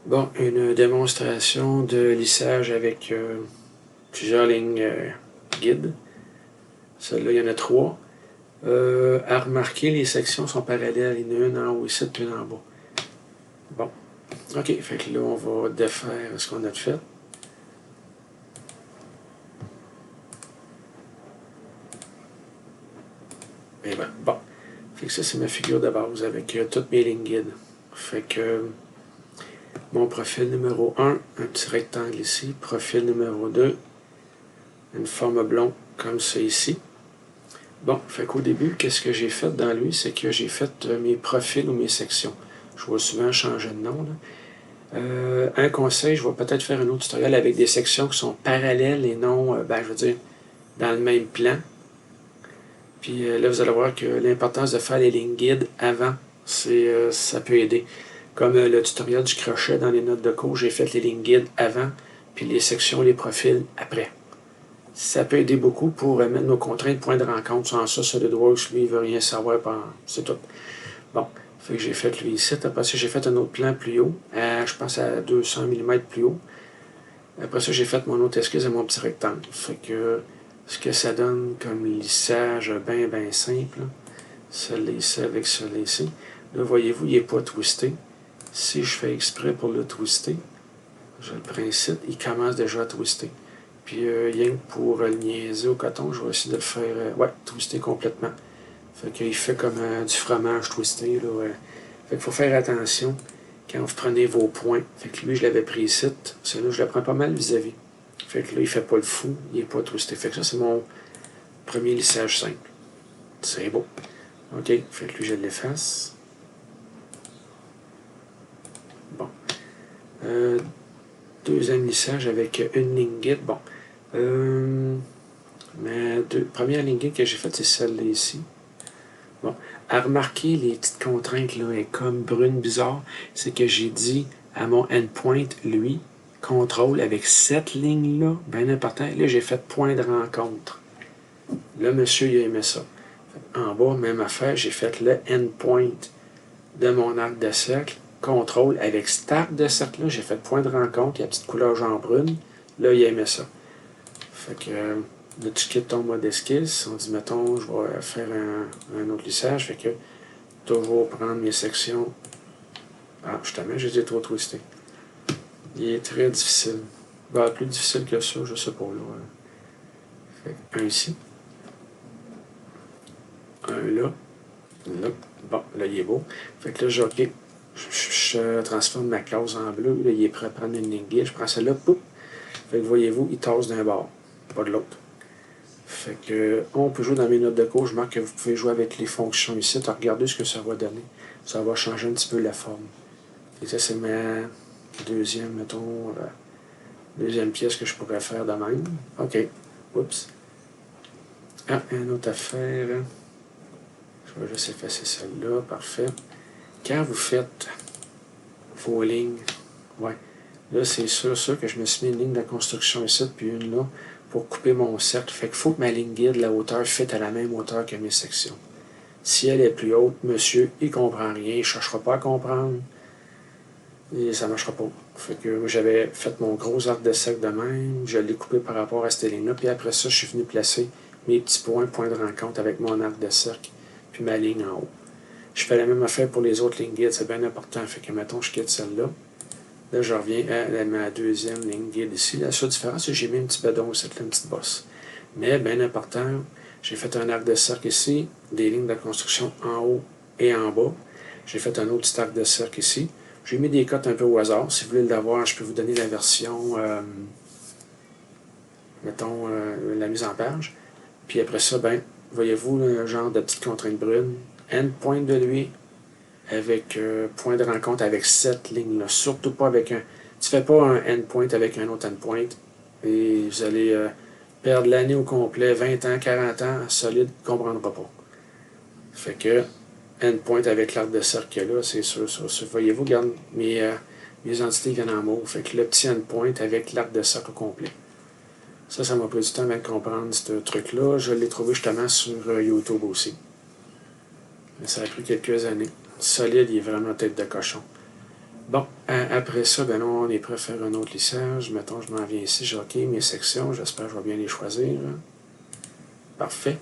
Bon, une démonstration de lissage avec plusieurs lignes guides. Celle-là, il y en a 3. À remarquer, les sections sont parallèles. Il y en a une en haut ici, puis une en bas. Bon. OK, fait que là, on va défaire ce qu'on a fait. Et ben, bon. Fait que ça, c'est ma figure de base avec toutes mes lignes guides. Fait que mon profil numéro 1, un petit rectangle ici. Profil numéro 2, une forme oblongue comme ça ici. Bon, fait qu'au début, qu'est-ce que j'ai fait dans lui, c'est que j'ai fait mes profils ou mes sections. Je vais souvent changer de nom. Un conseil, je vais peut-être faire un autre tutoriel avec des sections qui sont parallèles et non, je veux dire, dans le même plan. Puis là, vous allez voir que l'importance de faire les lignes guides avant, ça peut aider. Comme le tutoriel du crochet dans les notes de cours, j'ai fait les lignes guides avant, puis les sections, les profils après. Ça peut aider beaucoup pour mettre nos contraintes point de rencontre. Sans ça, SolidWorks, lui, il ne veut rien savoir. C'est tout. Bon, fait que j'ai fait lui ici. Après ça, j'ai fait un autre plan plus haut, je pense à 200 mm plus haut. Après ça, j'ai fait mon autre esquisse et mon petit rectangle. Fait que ce que ça donne comme lissage bien simple, celui-là ici avec celui-là ici. Là, voyez-vous, il n'est pas twisté. Si je fais exprès pour le twister, j'ai le principe, il commence déjà à twister. Puis rien que pour le niaiser au coton, je vais essayer de le faire, twister complètement. Fait qu'il fait comme du fromage twisté. Là, Fait qu'il faut faire attention quand vous prenez vos points. Fait que lui, je l'avais pris ici. Celui-là, je le prends pas mal vis-à-vis. Fait que là, il fait pas le fou, il est pas twisté. Fait que ça, c'est mon premier lissage simple. C'est beau. OK, fait que lui, je l'efface. Bon. Deuxième lissage avec une ligne guide. Bon. Ma première ligne guide que j'ai faite, c'est celle-là ici. Bon. À remarquer les petites contraintes, là, et comme brune bizarre, c'est que j'ai dit à mon endpoint, lui, contrôle avec cette ligne-là, bien important. Là, j'ai fait point de rencontre. Là, monsieur, il a aimé ça. En bas, même affaire, j'ai fait le endpoint de mon arc de cercle. Contrôle avec cet arc de cercle-là, j'ai fait point de rencontre, la petite couleur jaune brune. Là, il a aimé ça. Fait que là, tu quittes ton mode esquisse. On dit, mettons, je vais faire un autre lissage. Fait que toujours prendre mes sections. Ah, justement, je les ai trop twistés. Il est très difficile. Plus difficile que ça, je sais pas. Là. Fait un ici. Un là. Là. Bon, là, il est beau. Fait que là, j'ai OK. Je transforme ma classe en bleu. Là, il est prêt à prendre une ligne guide. Je prends celle-là. Poup. Fait que voyez-vous, il tasse d'un bord, pas de l'autre. Fait que on peut jouer dans mes notes de cours. Je marque que vous pouvez jouer avec les fonctions ici. Regardez ce que ça va donner. Ça va changer un petit peu la forme. Et ça, c'est ma deuxième, mettons, deuxième pièce que je pourrais faire de même. OK. Oups. Ah, une autre affaire. Je vais juste effacer celle-là. Parfait. Quand vous faites vos lignes, là, c'est sûr que je me suis mis une ligne de construction ici, puis une là, pour couper mon cercle. Fait qu'il faut que ma ligne guide, la hauteur, fitte à la même hauteur que mes sections. Si elle est plus haute, monsieur, il ne comprend rien, il ne cherchera pas à comprendre. Et ça ne marchera pas. Fait que j'avais fait mon gros arc de cercle de même, je l'ai coupé par rapport à cette ligne-là, puis après ça, je suis venu placer mes petits points de rencontre avec mon arc de cercle, puis ma ligne en haut. Je fais la même affaire pour les autres lignes guides, c'est bien important. Fait que, mettons, je quitte celle-là. Là, je reviens à ma deuxième ligne guide ici. La seule différence, c'est que j'ai mis un petit badon ici, une petite bosse. Mais, bien important, j'ai fait un arc de cercle ici, des lignes de construction en haut et en bas. J'ai fait un autre petit arc de cercle ici. J'ai mis des cotes un peu au hasard. Si vous voulez l'avoir, je peux vous donner la version, mettons, la mise en page. Puis après ça, voyez-vous, le genre de petite contrainte brune. Endpoint de lui, avec point de rencontre avec cette ligne-là. Surtout pas avec un... Tu fais pas un endpoint avec un autre endpoint et vous allez perdre l'année au complet, 20 ans, 40 ans, solide, ne comprendra pas. Fait que endpoint avec l'arc de cercle là, c'est sûr. Voyez-vous, regarde, mes entités viennent en mauve. Fait que le petit endpoint avec l'arc de cercle complet. Ça m'a pris du temps avant de comprendre ce truc-là. Je l'ai trouvé justement sur YouTube aussi. Mais ça a pris quelques années. Solide, il est vraiment tête de cochon. Bon, après ça, ben là, on est prêt à faire un autre lissage. Mettons, je m'en viens ici, j'ai OK, mes sections, j'espère que je vais bien les choisir. Parfait.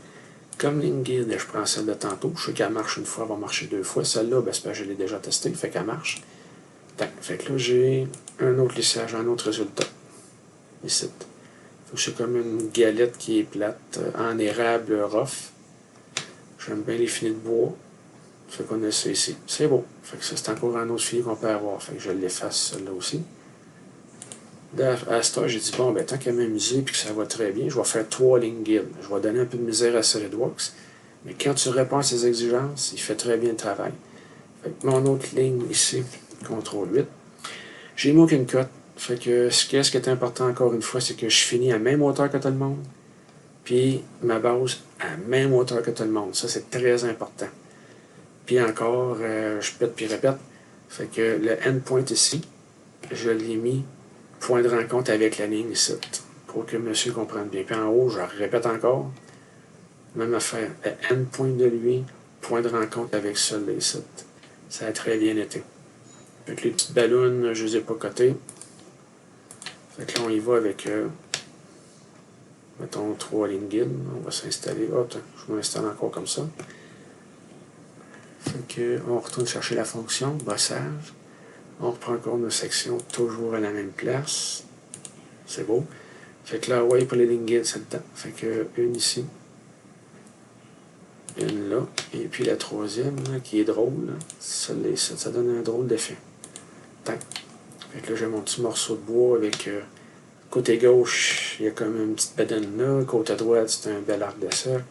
Comme ligne guide, je prends celle de tantôt. Je sais qu'elle marche une fois, elle va marcher deux fois. Celle-là, ben, c'est parce que je l'ai déjà testée, fait qu'elle marche. Tac. Fait que là, j'ai un autre lissage, un autre résultat. Ici. Fait que c'est comme une galette qui est plate, en érable rough. J'aime bien les filets de bois. Fait qu'on a ça ici. C'est beau. Fait que ça, c'est encore un autre filet qu'on peut avoir. Fait que je l'efface, celle-là aussi. À ce temps, j'ai dit, bon, ben, tant qu'à m'amuser et que ça va très bien, je vais faire 3 lignes guides. Je vais donner un peu de misère à SolidWorks. Mais quand tu réponds à ses exigences, il fait très bien le travail. Fait que mon autre ligne ici, CTRL 8. J'ai mis aucune cote. Fait que ce qui est important encore une fois, c'est que je finis à la même hauteur que tout le monde. Puis ma base à la même hauteur que tout le monde. Ça, c'est très important. Puis encore, je pète puis répète. Fait que le endpoint ici, je l'ai mis point de rencontre avec la ligne ici, pour que monsieur comprenne bien. Puis en haut, je répète encore, même affaire, le endpoint de lui, point de rencontre avec celui-là ici. Ça a très bien été. Fait que les petites ballons, je les ai pas cotées. Fait que là, on y va avec, mettons, 3 lignes guides. On va s'installer. Oh, je m'installe encore comme ça. Fait que, on retourne chercher la fonction, bossage. On reprend encore nos sections, toujours à la même place. C'est beau. Fait que là, ouais, pour les lignes guides, c'est le temps. Fait que une ici, une là, et puis la troisième, là, qui est drôle, celle-là, ça donne un drôle d'effet. Tac. Fait que là, j'ai mon petit morceau de bois avec, côté gauche, il y a comme une petite bedaine là, côté droite, c'est un bel arc de cercle,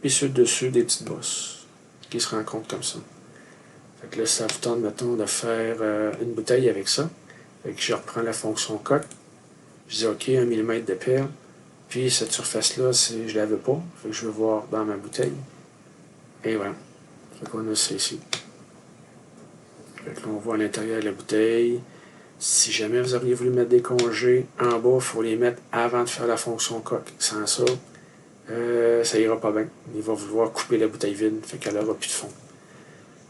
puis sur le dessus, des petites bosses qui se rencontrent comme ça. Fait que là, ça vous tente, mettons, de faire une bouteille avec ça. Fait que je reprends la fonction coque. Je dis OK, 1 mm de perle. Puis cette surface-là, je ne la veux pas. Fait que je veux voir dans ma bouteille. Et voilà. Fait qu'on a ça ici. Fait que là, on voit à l'intérieur de la bouteille. Si jamais vous auriez voulu mettre des congés, en bas, il faut les mettre avant de faire la fonction coque. Sans ça, ça ira pas bien. Il va vouloir couper la bouteille vide. Fait qu'elle n'aura plus de fond.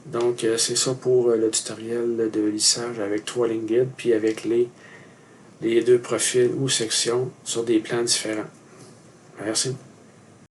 Donc, c'est ça pour le tutoriel de lissage avec 3 lignes guides, puis avec les 2 profils ou sections sur des plans différents. Merci.